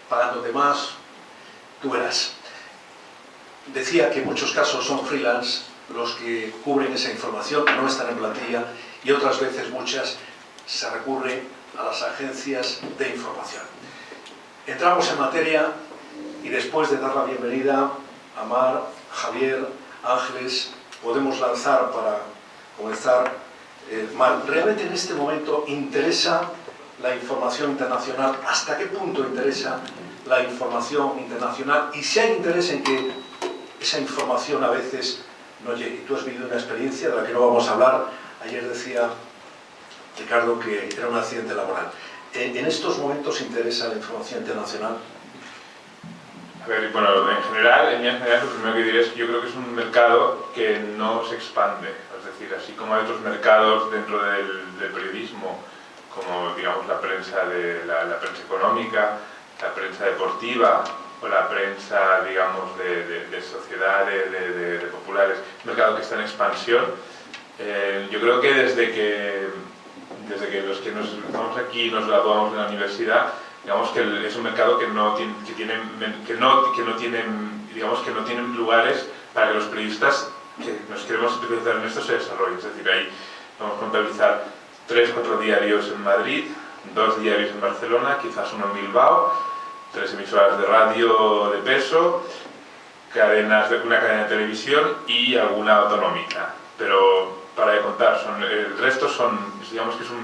pagándote más, tú verás. Decía que en muchos casos son freelance los que cubren esa información, no están en plantilla, y otras veces, muchas, se recurre a las agencias de información. Entramos en materia y después de dar la bienvenida a Mar, Javier, Ángeles, podemos lanzar para comenzar. Mar, ¿realmente en este momento interesa la información internacional? ¿Hasta qué punto interesa la información internacional? Y si hay interés en que esa información a veces no llegue. Tú has vivido una experiencia de la que no vamos a hablar. Ayer decía Ricardo que era un accidente laboral. ¿En estos momentos interesa la información internacional? A ver, bueno, en general, lo primero que diré es que yo creo que es un mercado que no se expande. Es decir, así como hay otros mercados dentro del periodismo, como digamos la prensa la prensa económica, la prensa deportiva o la prensa, digamos, de sociedad, de populares, un mercado que está en expansión. Yo creo que desde que los que estamos aquí nos graduamos de la universidad, digamos que es un mercado que no tienen lugares para que los periodistas que nos queremos especializar en esto se desarrollen. Es decir, ahí vamos a contabilizar 3-4 diarios en Madrid, 2 diarios en Barcelona, quizás uno en Bilbao, 3 emisoras de radio de peso, una cadena de televisión y alguna autonómica. Pero para de contar, el resto digamos que son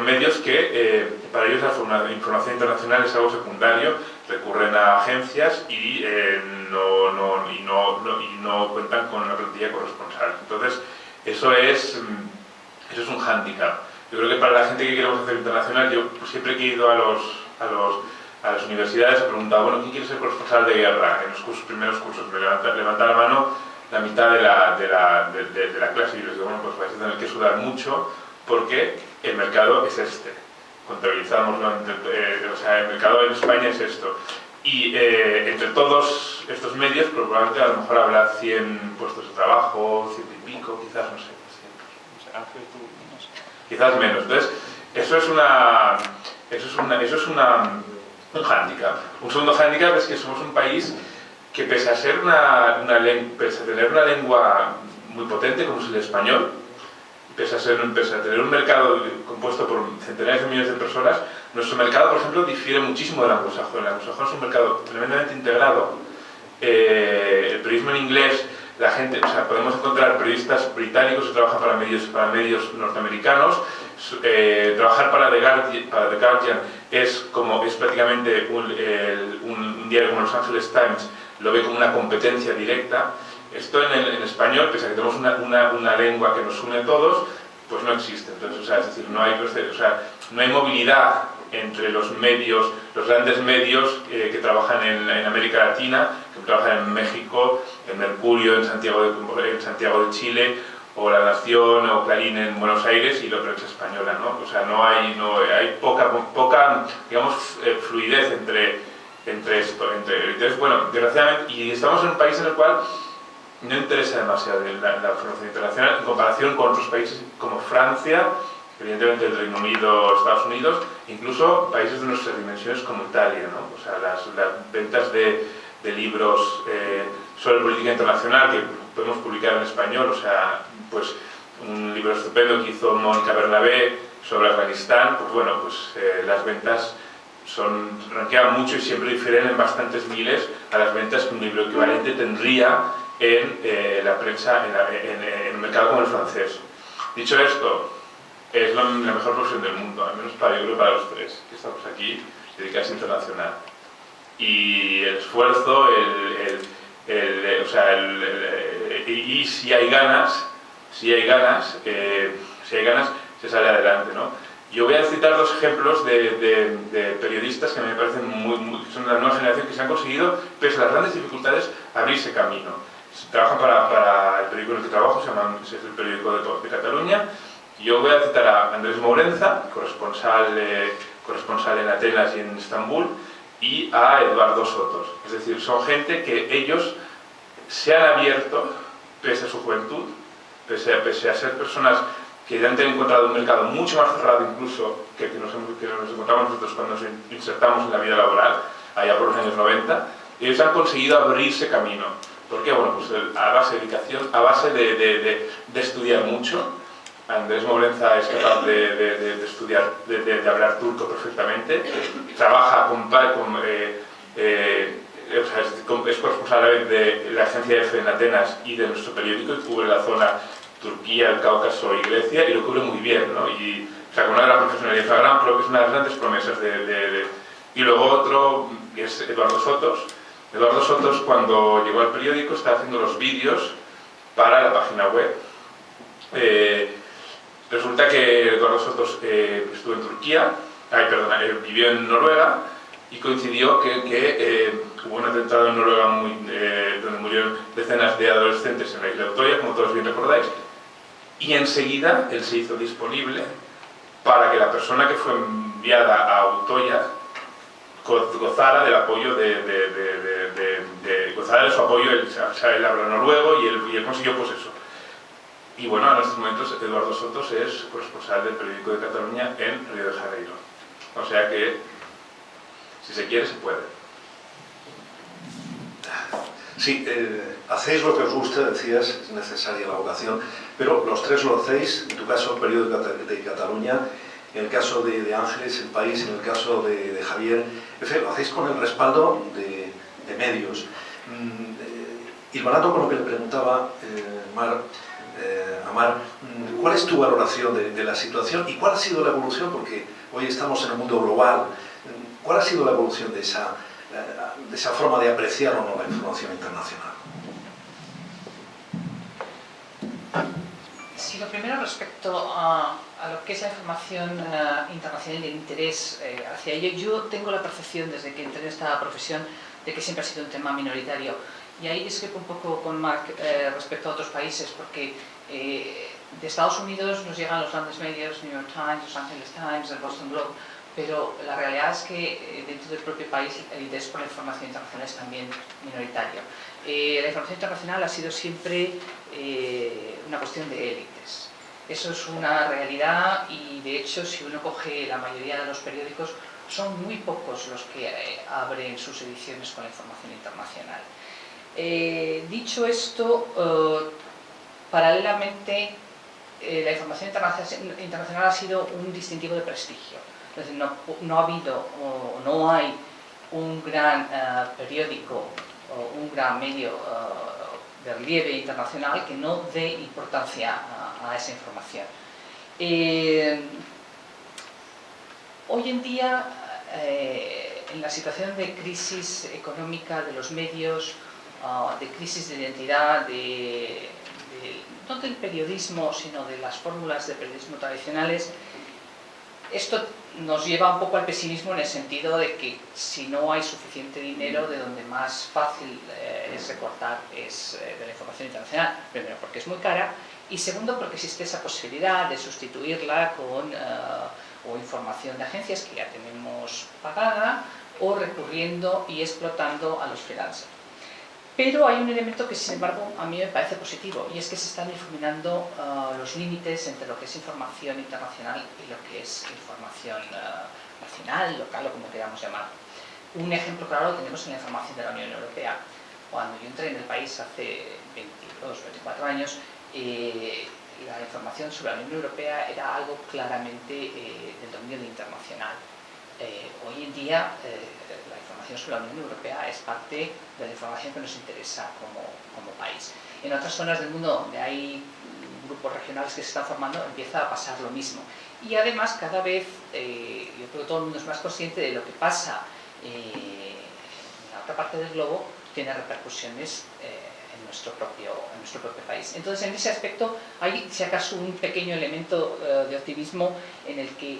medios que para ellos la información internacional es algo secundario, recurren a agencias y no cuentan con una plantilla corresponsal. Entonces, eso es un hándicap. Yo creo que para la gente que queremos hacer internacional, yo siempre que he ido a las universidades he preguntado, bueno, ¿quién quiere ser corresponsal de guerra? En los primeros cursos me levanta la mano la mitad de la clase y les digo, bueno, pues vais a tener que sudar mucho porque el mercado es este. Contabilizamos, o sea, el mercado en España es esto. Y entre todos estos medios, probablemente a lo mejor habrá 100 puestos de trabajo, 100 y pico, quizás, no sé, 200. Quizás menos. Entonces, eso es un hándicap. Un segundo hándicap es que somos un país que pese a tener una lengua muy potente como es el español, pese a tener un mercado compuesto por centenares de millones de personas, nuestro mercado, por ejemplo, difiere muchísimo del anglosajón. El anglosajón es un mercado tremendamente integrado. El periodismo en inglés, podemos encontrar periodistas británicos que trabajan para medios norteamericanos. Trabajar para The Guardian es prácticamente un diario como Los Angeles Times, lo ve como una competencia directa. Esto en español, pese a que tenemos una lengua que nos une a todos, pues no existe. Entonces, es decir, no hay movilidad entre los grandes medios que trabajan en América Latina, que trabajan en México, en Mercurio, en Santiago de Chile, o La Nación o Clarín en Buenos Aires y la prensa española, ¿no? O sea, hay poca digamos, fluidez entre esto. Entonces, bueno, desgraciadamente, y estamos en un país en el cual no interesa demasiado la formación internacional en comparación con otros países como Francia, evidentemente el Reino Unido, Estados Unidos, incluso países de nuestras dimensiones como Italia, ¿no? O sea, las ventas de libros sobre política internacional que podemos publicar en español, o sea, pues un libro estupendo que hizo Mónica Bernabé sobre Afganistán, pues bueno, pues las ventas ranquean mucho y siempre difieren en bastantes miles a las ventas que un libro equivalente tendría en la prensa, en un mercado como el francés. Dicho esto, es la mejor profesión del mundo, al menos yo creo para los tres que estamos aquí, dedicarse internacional. Y el esfuerzo, y si hay ganas, se sale adelante, ¿no? Yo voy a citar 2 ejemplos de periodistas que me parecen que son de la nueva generación, que se han conseguido, pese a las grandes dificultades, abrirse camino. Trabajan para el periódico en el que trabajo, es el periódico de Cataluña. Yo voy a citar a Andrés Mourenza, corresponsal en Atenas y en Estambul, y a Eduardo Sotos. Es decir, son gente que ellos se han abierto, pese a su juventud, pese a ser personas que han encontrado un mercado mucho más cerrado incluso que nos encontramos nosotros cuando nos insertamos en la vida laboral, allá por los años 90, ellos han conseguido abrirse camino. ¿Por qué? Bueno, pues a base de dedicación, a base de estudiar mucho. Andrés Mobrenza es capaz de estudiar, de hablar turco perfectamente, trabaja es corresponsal de la agencia EFE en Atenas y de nuestro periódico, y cubre la zona Turquía, el Cáucaso y Grecia, y lo cubre muy bien, ¿no? Y, o sea, con una gran profesionalidad, es una de las grandes promesas Y luego otro, que es Eduardo Sotos. Eduardo Sotos, cuando llegó al periódico, estaba haciendo los vídeos para la página web. Resulta que Eduardo Sotos estuvo en Turquía, vivió en Noruega, y coincidió que hubo un atentado en Noruega donde murieron decenas de adolescentes en la isla de Utoya, como todos bien recordáis, y enseguida él se hizo disponible para que la persona que fue enviada a Utoya gozara del apoyo gozara de su apoyo. Él habla noruego y él consiguió pues eso. Y bueno, en estos momentos Eduardo Sotos es corresponsal del periódico de Cataluña en Río de Janeiro. O sea que, si se quiere, se puede. Sí, hacéis lo que os gusta, decías, es necesaria la vocación, pero los tres lo hacéis, en tu caso el periódico de Cataluña, en el caso de Ángeles, El País, en el caso de Javier, lo hacéis con el respaldo de medios. Hilvanando con lo que le preguntaba Amar, ¿cuál es tu valoración de la situación y cuál ha sido la evolución? Porque hoy estamos en un mundo global. ¿Cuál ha sido la evolución de esa forma de apreciar o no la información internacional? Sí, lo primero respecto a lo que es la información internacional y el interés hacia ello, yo tengo la percepción desde que entré en esta profesión de que siempre ha sido un tema minoritario. Y ahí discrepo un poco con Marc respecto a otros países, porque de Estados Unidos nos llegan los grandes medios, New York Times, Los Angeles Times, el Boston Globe, pero la realidad es que dentro del propio país el interés por la información internacional es también minoritario. La información internacional ha sido siempre una cuestión de élites. Eso es una realidad y de hecho si uno coge la mayoría de los periódicos son muy pocos los que abren sus ediciones con la información internacional. Dicho esto, paralelamente la información internacional ha sido un distintivo de prestigio. Es decir, no ha habido o no hay un gran periódico o un gran medio de relieve internacional que no dé importancia a esa información. Hoy en día, en la situación de crisis económica de los medios, de crisis de identidad, no del periodismo, sino de las fórmulas de periodismo tradicionales, esto nos lleva un poco al pesimismo en el sentido de que si no hay suficiente dinero, de donde más fácil es recortar es de la información internacional. Primero, porque es muy cara, y segundo, porque existe esa posibilidad de sustituirla con o información de agencias que ya tenemos pagada, o recurriendo y explotando a los freelancers. Pero hay un elemento que, sin embargo, a mí me parece positivo, y es que se están difuminando los límites entre lo que es información internacional y lo que es información nacional, local o como queramos llamar. Un ejemplo claro lo tenemos en la información de la Unión Europea. Cuando yo entré en el país hace 22, 24 años, la información sobre la Unión Europea era algo claramente del dominio de internacional. Hoy en día la información sobre la Unión Europea es parte de la información que nos interesa como país. En otras zonas del mundo donde hay grupos regionales que se están formando empieza a pasar lo mismo. Y además cada vez, yo creo que todo el mundo es más consciente de lo que pasa en la otra parte del globo, tiene repercusiones en nuestro propio país. Entonces, en ese aspecto hay, si acaso, un pequeño elemento de optimismo en el que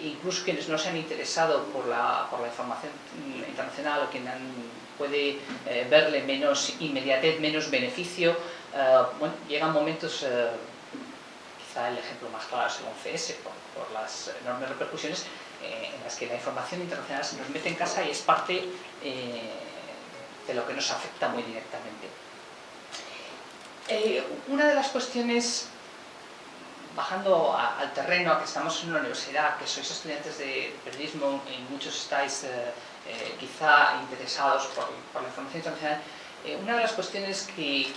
incluso quienes no se han interesado por la información internacional o quien puede verle menos inmediatez, menos beneficio, bueno, llegan momentos, quizá el ejemplo más claro es el 11S, por las enormes repercusiones, en las que la información internacional se nos mete en casa y es parte de lo que nos afecta muy directamente. Una de las cuestiones bajando al terreno, a que estamos en una universidad, que sois estudiantes de periodismo y muchos estáis quizá interesados por la información internacional, una de las cuestiones que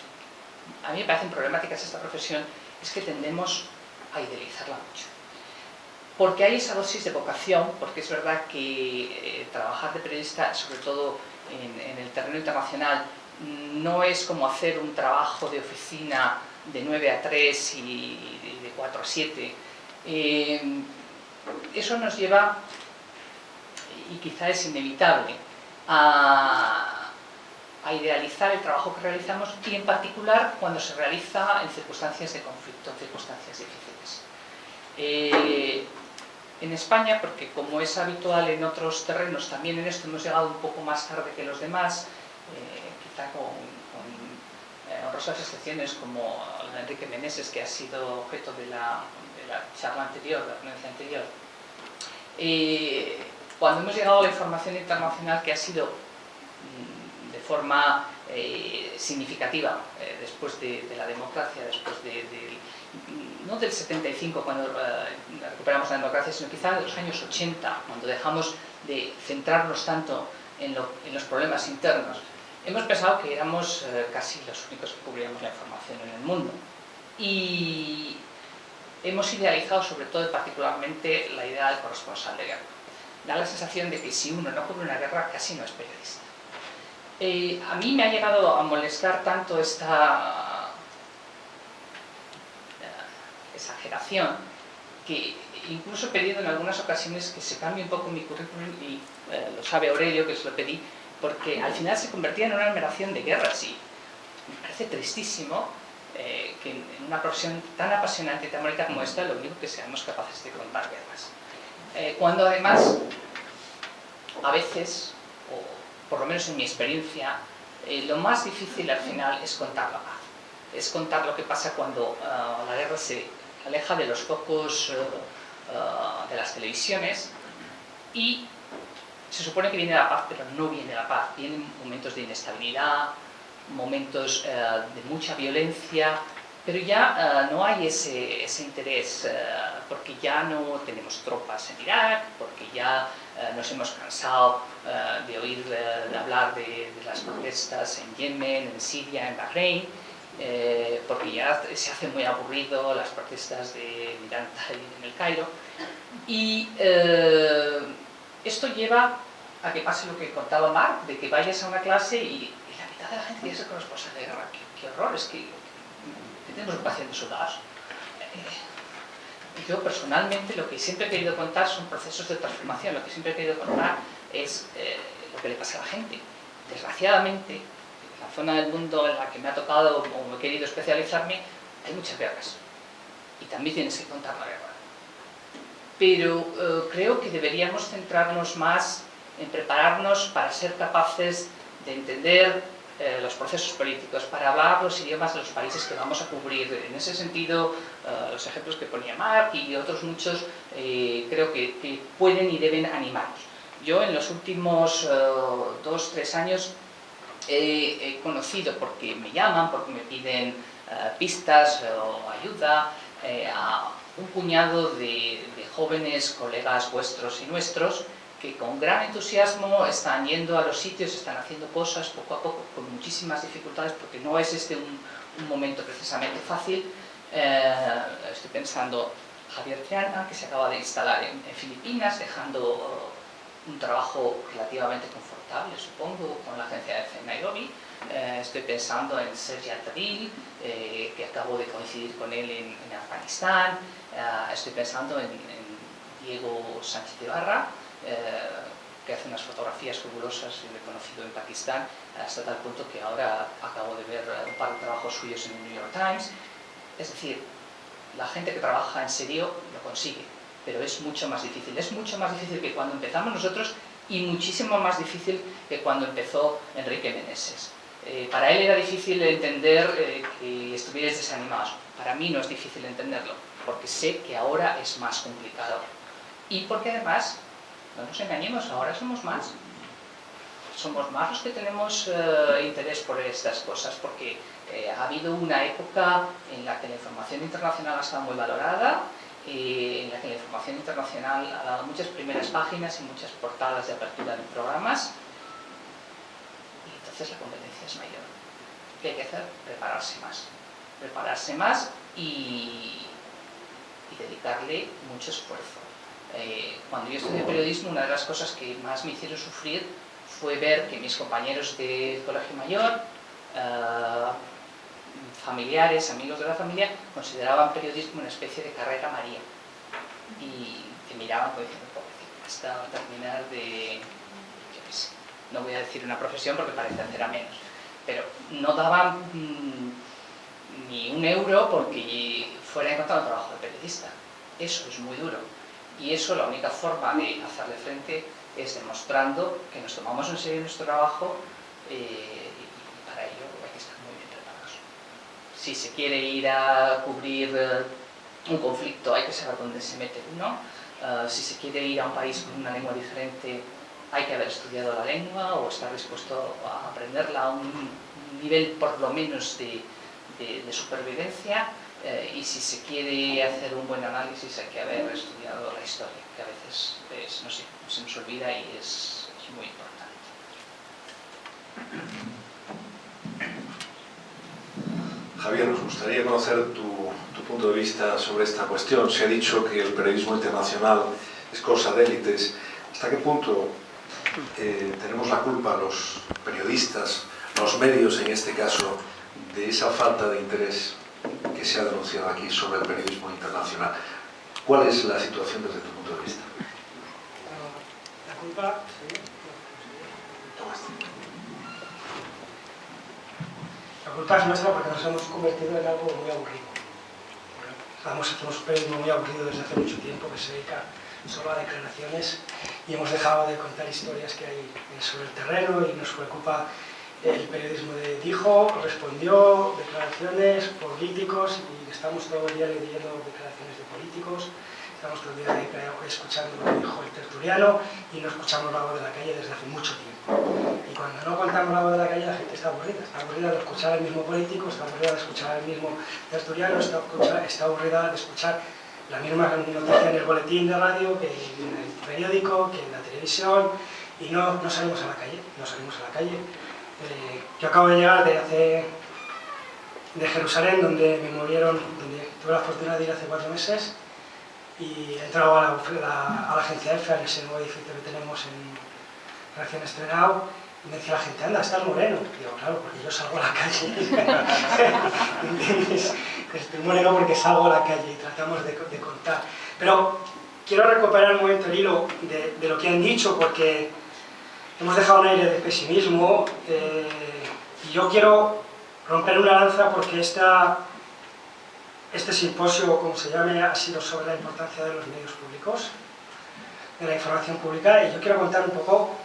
a mí me parecen problemáticas de esta profesión es que tendemos a idealizarla mucho. Porque hay esa dosis de vocación, porque es verdad que trabajar de periodista, sobre todo en el terreno internacional, no es como hacer un trabajo de oficina de 9 a 3 y de 4 a 7. Eso nos lleva, y quizá es inevitable, a idealizar el trabajo que realizamos, y en particular cuando se realiza en circunstancias de conflicto, en circunstancias difíciles. En España, porque como es habitual en otros terrenos, también en esto hemos llegado un poco más tarde que los demás, quizá con honrosas excepciones como la de Enrique Meneses, que ha sido objeto de la charla anterior, de la ponencia anterior. Cuando hemos llegado a la información internacional, que ha sido de forma significativa después de la democracia, después no del 75 cuando recuperamos la democracia, sino quizá de los años 80, cuando dejamos de centrarnos tanto en los problemas internos, hemos pensado que éramos casi los únicos que cubríamos la información en el mundo. Y hemos idealizado sobre todo y particularmente la idea del corresponsal de guerra. Da la sensación de que si uno no cubre una guerra, casi no es periodista. A mí me ha llegado a molestar tanto esta exageración, que incluso he pedido en algunas ocasiones que se cambie un poco mi currículum, y lo sabe Aurelio, que se lo pedí, porque al final se convertía en una enumeración de guerras, y me parece tristísimo que en una profesión tan apasionante y tan bonita como esta, lo único que seamos capaces de contar guerras. Cuando además, a veces, o por lo menos en mi experiencia, lo más difícil al final es contar la paz. Es contar lo que pasa cuando la guerra se aleja de los focos de las televisiones y se supone que viene la paz, pero no viene la paz. Vienen momentos de inestabilidad, momentos de mucha violencia, pero ya no hay ese interés, porque ya no tenemos tropas en Irak, porque ya nos hemos cansado de oír hablar de las protestas en Yemen, en Siria, en Bahrein, porque ya se hace muy aburrido las protestas de Miranda en el Cairo. Y esto lleva a que pase lo que contaba Marc, de que vayas a una clase y la mitad de la gente quiere ser corresponsal de guerra. ¡Qué horror! Es que tenemos vocación de soldados. Yo personalmente lo que siempre he querido contar son procesos de transformación. Lo que siempre he querido contar es lo que le pasa a la gente. Desgraciadamente, en la zona del mundo en la que me ha tocado o he querido especializarme, hay muchas guerras. Y también tienes que contar la guerra. Pero creo que deberíamos centrarnos más en prepararnos para ser capaces de entender los procesos políticos, para hablar los idiomas de los países que vamos a cubrir. En ese sentido, los ejemplos que ponía Marc y otros muchos creo que pueden y deben animarnos. Yo en los últimos 2-3 años he conocido, porque me llaman, porque me piden pistas o ayuda, a un puñado de jóvenes colegas vuestros y nuestros que con gran entusiasmo están yendo a los sitios, están haciendo cosas poco a poco, con muchísimas dificultades, porque no es un momento precisamente fácil. Estoy pensando Javier Triana, que se acaba de instalar en Filipinas, dejando un trabajo relativamente confortable, supongo, con la agencia de Nairobi. Estoy pensando en Sergi Altaville, que acabo de coincidir con él en Afganistán. Estoy pensando en Diego Sánchez de Barra, que hace unas fotografías fabulosas y lo he conocido en Pakistán, hasta tal punto que ahora acabo de ver un par de trabajos suyos en el New York Times. Es decir, la gente que trabaja en serio lo consigue, pero es mucho más difícil. Es mucho más difícil que cuando empezamos nosotros y muchísimo más difícil que cuando empezó Enrique Meneses. Para él era difícil entender que estuvierais desanimados. Para mí no es difícil entenderlo, porque sé que ahora es más complicado. Y porque además, no nos engañemos, ahora somos más. somos más los que tenemos interés por estas cosas, porque ha habido una época en la que la información internacional ha estado muy valorada, en la que la información internacional ha dado muchas primeras páginas y muchas portadas de apertura de programas, y entonces la competencia es mayor. ¿Qué hay que hacer? Prepararse más y dedicarle mucho esfuerzo. Cuando yo estudié periodismo, una de las cosas que más me hicieron sufrir fue ver que mis compañeros de colegio mayor, familiares, amigos de la familia, consideraban periodismo una especie de carrera María, y te miraban como diciendo, pobrecito, hasta terminar de, yo qué sé, no voy a decir una profesión porque parece hacer a menos, pero no daban ni un euro porque fuera a encontrar un trabajo de periodista. Eso es muy duro, y eso, la única forma de hacerle frente es demostrando que nos tomamos en serio nuestro trabajo, y para ello hay que estar muy bien preparados. Si se quiere ir a cubrir un conflicto, hay que saber dónde se mete uno. Si se quiere ir a un país con una lengua diferente, hay que haber estudiado la lengua o estar dispuesto a aprenderla a un nivel por lo menos de supervivencia. Y si se quiere hacer un buen análisis, hay que haber estudiado la historia, que a veces no sé, se nos olvida y es muy importante. Javier, nos gustaría conocer tu punto de vista sobre esta cuestión. Se ha dicho que el periodismo internacional es cosa de élites. ¿Hasta qué punto tenemos la culpa los periodistas, los medios en este caso, de esa falta de interés que se ha denunciado aquí sobre el periodismo internacional? ¿Cuál es la situación desde tu punto de vista? La culpa... La culpa es nuestra porque nos hemos convertido en algo muy aburrido. Hacemos un periodismo muy aburrido desde hace mucho tiempo, que se dedica solo a declaraciones, y hemos dejado de contar historias que hay sobre el terreno, y nos preocupa el periodismo de dijo, respondió, declaraciones, políticos, y estamos todo el día leyendo declaraciones de políticos, estamos todo el día escuchando lo que dijo el tertuliano, y no escuchamos la voz de la calle desde hace mucho tiempo. Y cuando no contamos la voz de la calle, la gente está aburrida de escuchar al mismo político, está aburrida de escuchar al mismo tertuliano, está aburrida de escuchar la misma noticia en el boletín de radio, que en el periódico, que en la televisión, y no salimos a la calle, yo acabo de llegar de Jerusalén, donde me movieron, donde tuve la fortuna de ir hace 4 meses, y he entrado a la agencia EFE, en ese nuevo edificio que tenemos recién estrenado, y me decía la gente, anda, estás moreno. Y digo, claro, porque yo salgo a la calle. ¿Entiendes? Estoy moreno porque salgo a la calle y tratamos de contar. Pero quiero recuperar un momento el hilo de lo que han dicho, porque hemos dejado un aire de pesimismo, y yo quiero romper una lanza porque este simposio, o como se llame, ha sido sobre la importancia de los medios públicos, de la información pública, y yo quiero contar un poco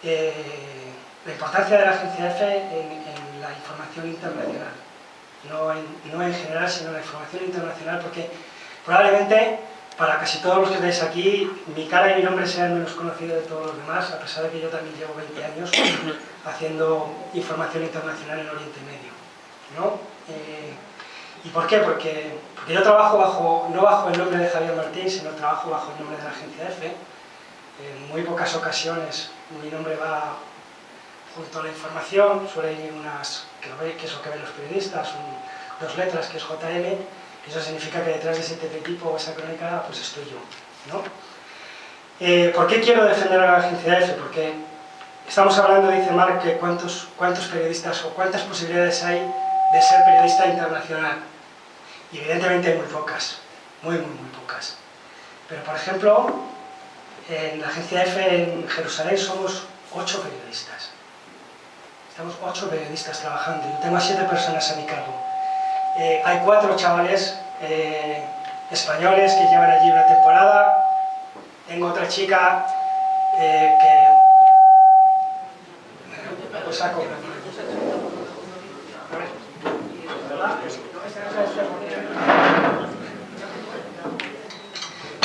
la importancia de la agencia EFE en la información internacional. No en general, sino en la información internacional, porque probablemente para casi todos los que estáis aquí, mi cara y mi nombre sean menos conocidos de todos los demás, a pesar de que yo también llevo 20 años haciendo información internacional en Oriente Medio, ¿no? ¿Y por qué? Porque yo trabajo no bajo el nombre de Javier Martín, sino trabajo bajo el nombre de la agencia EFE. En muy pocas ocasiones mi nombre va junto a la información, suele ir que es lo que ven los periodistas, 2 letras, que es JM, y eso significa que detrás de ese teletipo o esa crónica, pues estoy yo, ¿no? ¿Por qué quiero defender a la agencia EFE? Porque estamos hablando, dice Marc, que cuántos periodistas o cuántas posibilidades hay de ser periodista internacional. Y evidentemente hay muy pocas, muy pocas. Pero, por ejemplo, en la agencia EFE en Jerusalén somos 8 periodistas. Estamos 8 periodistas trabajando. Yo tengo a 7 personas a mi cargo. Hay 4 chavales españoles que llevan allí una temporada. Tengo otra chica que... Pues saco.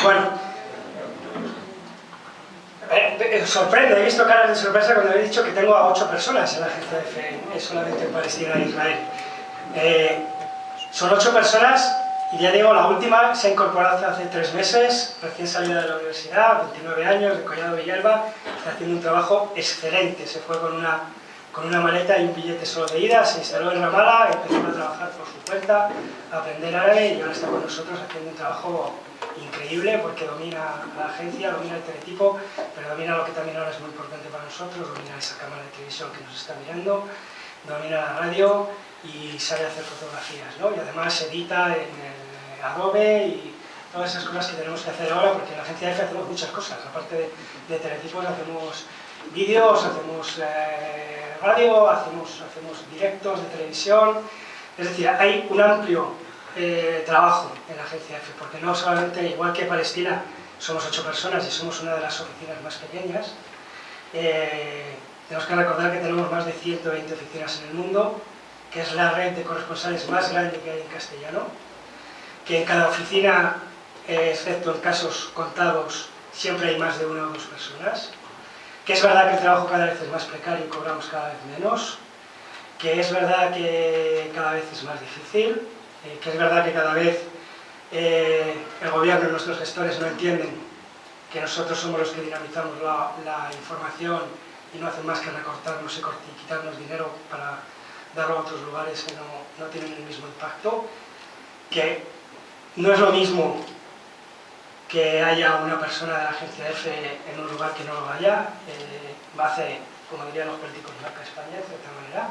Bueno, sorprende, he visto cara caras de sorpresa cuando he dicho que tengo a 8 personas en la agencia EFE, solamente en Palestina e Israel. Son 8 personas y ya digo, la última se ha incorporado hace 3 meses, recién salida de la universidad, 29 años, de Collado Villalba, está haciendo un trabajo excelente. Se fue con una maleta y un billete solo de ida, se instaló en Ramallah, empezó a trabajar por su cuenta, a aprender árabe y ahora está con nosotros haciendo un trabajo increíble porque domina la agencia, domina el teletipo, pero domina lo que también ahora es muy importante para nosotros, domina esa cámara de televisión que nos está mirando, domina la radio y sabe hacer fotografías, ¿no? Y además edita en el Adobe y todas esas cosas que tenemos que hacer ahora, porque en la agencia EFE hacemos muchas cosas, aparte de teletipos hacemos vídeos, hacemos radio, hacemos directos de televisión, es decir, hay un amplio trabajo en la agencia EFE, porque no solamente, igual que Palestina, somos 8 personas y somos una de las oficinas más pequeñas, tenemos que recordar que tenemos más de 120 oficinas en el mundo, que es la red de corresponsales más grande que hay en castellano, que en cada oficina, excepto en casos contados, siempre hay más de 1 o 2 personas, que es verdad que el trabajo cada vez es más precario y cobramos cada vez menos, que es verdad que cada vez es más difícil, que es verdad que cada vez el gobierno y nuestros gestores no entienden que nosotros somos los que dinamizamos la información y no hacen más que recortarnos y quitarnos dinero para darlo a otros lugares que no tienen el mismo impacto, que no es lo mismo que haya una persona de la agencia EFE en un lugar que no lo haya, hace, como dirían los políticos, marca España, de cierta manera.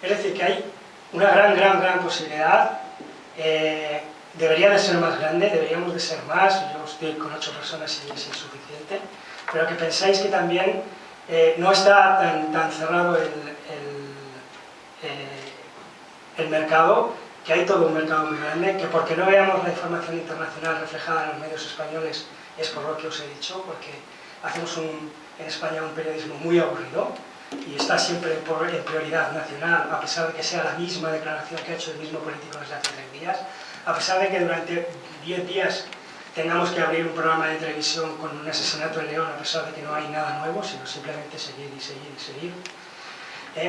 Es decir, que hay una gran posibilidad, debería de ser más grande, deberíamos de ser más, yo estoy con 8 personas y es insuficiente, pero que pensáis que también no está tan cerrado el mercado, que hay todo un mercado muy grande, que porque no veamos la información internacional reflejada en los medios españoles es por lo que os he dicho, porque hacemos en España un periodismo muy aburrido y está siempre en prioridad nacional, a pesar de que sea la misma declaración que ha hecho el mismo político desde hace 3 días, a pesar de que durante 10 días tengamos que abrir un programa de televisión con un asesinato en León, a pesar de que no hay nada nuevo, sino simplemente seguir y seguir y seguir,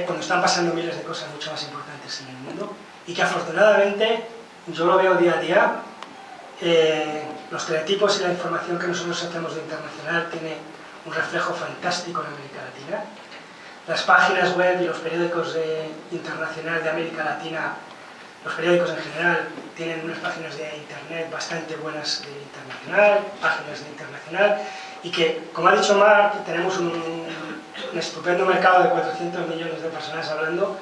cuando están pasando miles de cosas mucho más importantes en el mundo, y que afortunadamente, yo lo veo día a día, los teletipos y la información que nosotros hacemos de internacional tiene un reflejo fantástico en América Latina. Las páginas web y los periódicos internacional de América Latina, los periódicos en general, tienen unas páginas de internet bastante buenas de internacional, páginas de internacional, y que, como ha dicho Marc, tenemos un estupendo mercado de 400 millones de personas hablando,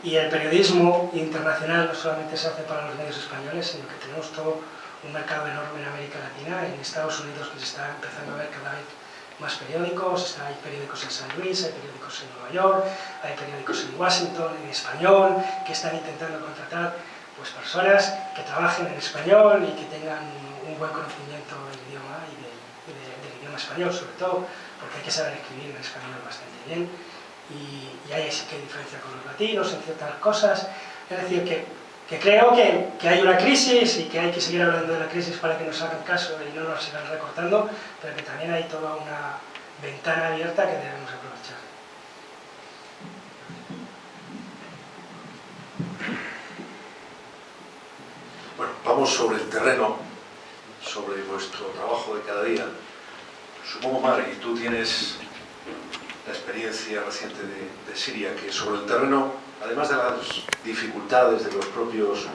y el periodismo internacional no solamente se hace para los medios españoles, sino que tenemos todo un mercado enorme en América Latina, en Estados Unidos, que se está empezando a ver cada vez más periódicos, hay periódicos en San Luis, hay periódicos en Nueva York, hay periódicos en Washington, en español, que están intentando contratar pues, personas que trabajen en español y que tengan un buen conocimiento del idioma y del idioma español, sobre todo, porque hay que saber escribir en español bastante bien, y ahí sí que hay diferencia con los latinos en ciertas cosas. Es decir, que creo que hay una crisis y que hay que seguir hablando de la crisis para que nos hagan caso y no nos sigan recortando, pero que también hay toda una ventana abierta que debemos aprovechar. Bueno, vamos sobre el terreno, sobre vuestro trabajo de cada día. Supongo, Mar, y tú tienes la experiencia reciente de Siria, que sobre el terreno, además de las dificultades de los propios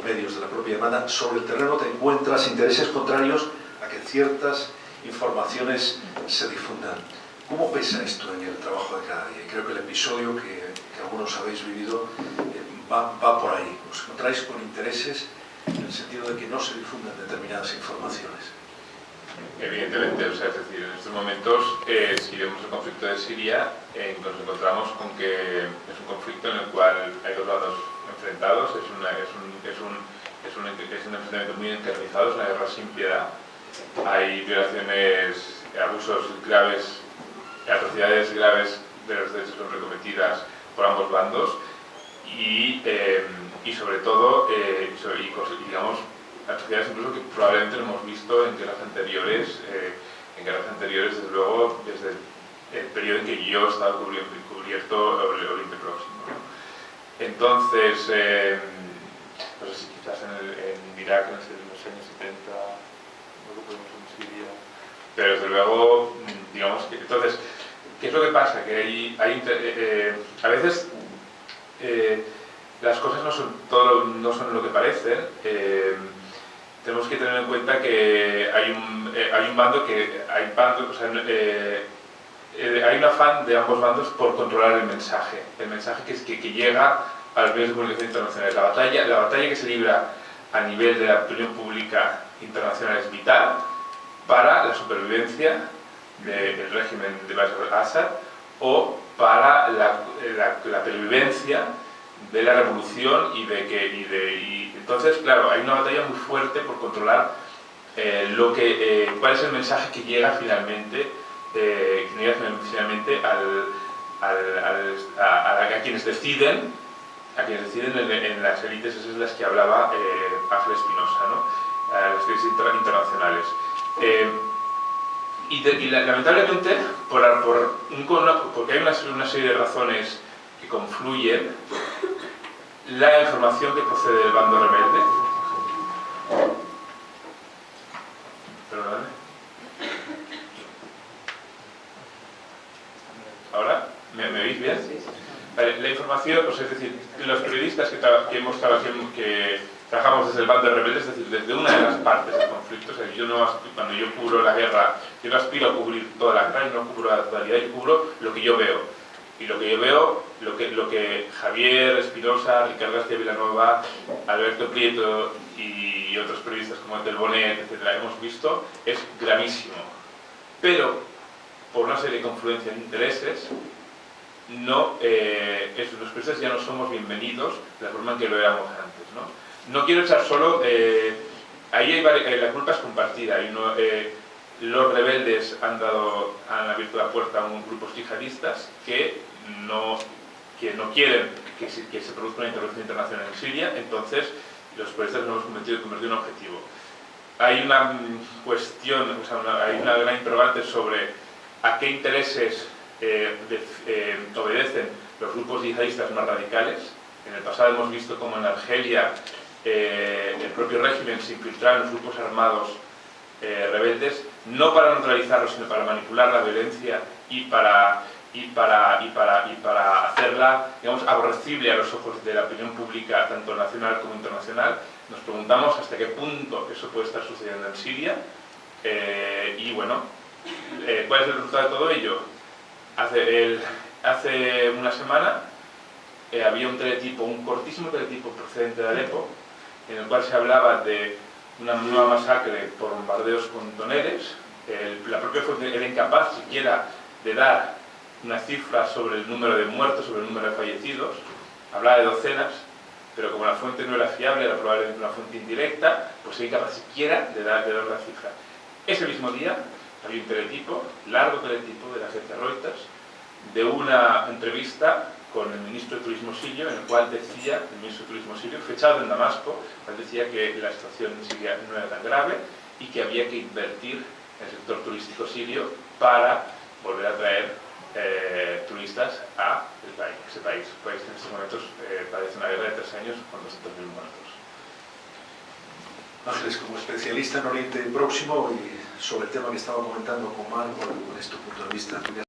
medios, de la propia demanda, sobre el terreno te encuentras intereses contrarios a que ciertas informaciones se difundan. ¿Cómo pesa esto en el trabajo de cada día? Y creo que el episodio que algunos habéis vivido va por ahí. Os encontráis con intereses en el sentido de que no se difundan determinadas informaciones. Evidentemente, o sea, es decir, en estos momentos, si vemos el conflicto de Siria, nos encontramos con que es un conflicto en el cual hay 2 lados enfrentados, es un enfrentamiento muy encarnizado, es una guerra sin piedad, hay violaciones, abusos graves, atrocidades graves de los derechos son cometidas por ambos bandos y sobre todo, digamos, atrocidades incluso que probablemente lo hemos visto en guerras anteriores, desde luego, desde el periodo en que yo he estado cubierto Oriente Próximo, ¿no? Entonces, no sé si quizás en Irak en los años 70, no lo podemos en Siria, pero desde luego, digamos que... Entonces, ¿qué es lo que pasa? Que a veces las cosas no son lo que parecen. Tenemos que tener en cuenta que hay un bando que... o sea, hay un afán de ambos bandos por controlar el mensaje que llega a los medios de comunicación internacionales. La batalla que se libra a nivel de la opinión pública internacional es vital para la supervivencia del régimen de Bashar al-Assad o para la pervivencia de la revolución entonces, claro, hay una batalla muy fuerte por controlar cuál es el mensaje que llega finalmente a quienes deciden en las élites, esas de las que hablaba Ángel Espinosa, ¿no? A las élites internacionales. Lamentablemente, porque hay una serie de razones que confluyen, la información que procede del bando rebelde. Perdóname. ¿Ahora? ¿Me oís bien? Vale, la información, pues es decir, los periodistas que trabajamos desde el bando rebelde, es decir, desde una de las partes del conflicto, o sea, cuando yo cubro la guerra, yo no aspiro a cubrir toda la guerra, yo no cubro la totalidad, yo cubro lo que yo veo. Y lo que yo veo, lo que Javier Espinosa, Ricardo García Villanueva, Alberto Prieto y otros periodistas como Del Bonet, etcétera, hemos visto, es gravísimo. Pero, por una serie de confluencias de intereses, los periodistas ya no somos bienvenidos de la forma en que lo éramos antes, ¿no? No quiero echar solo... la culpa es compartida. Los rebeldes han abierto la puerta a unos grupos yihadistas que no quieren que se produzca una intervención internacional en Siria, entonces los periodistas nos hemos convertido en un objetivo. Hay una cuestión, hay una gran interrogante sobre a qué intereses obedecen los grupos yihadistas más radicales. En el pasado hemos visto cómo en Argelia el propio régimen se infiltraba en los grupos armados rebeldes, no para neutralizarlos, sino para manipular la violencia y para hacerla, digamos, aborrecible a los ojos de la opinión pública, tanto nacional como internacional. Nos preguntamos hasta qué punto eso puede estar sucediendo en Siria y bueno, ¿cuál es el resultado de todo ello? Hace una semana había un cortísimo teletipo procedente de Alepo, en el cual se hablaba de una nueva masacre por bombardeos con toneles. La propia fuente era incapaz siquiera de dar una cifra sobre el número de muertos, sobre el número de fallecidos. Hablaba de docenas, pero como la fuente no era fiable, era probablemente una fuente indirecta, pues era incapaz siquiera de dar la cifra. Ese mismo día había un teletipo, largo teletipo de la agencia Reuters, de una entrevista con el ministro de Turismo sirio, en el cual decía, el ministro de Turismo sirio, fechado en Damasco, decía que la situación en Siria no era tan grave y que había que invertir en el sector turístico sirio para volver a traer turistas a ese país que en estos momentos padece una guerra de 3 años con 200.000 muertos. Ángeles, como especialista en Oriente Próximo y sobre el tema que estaba comentando con Marco, ¿cuál es tu punto de vista?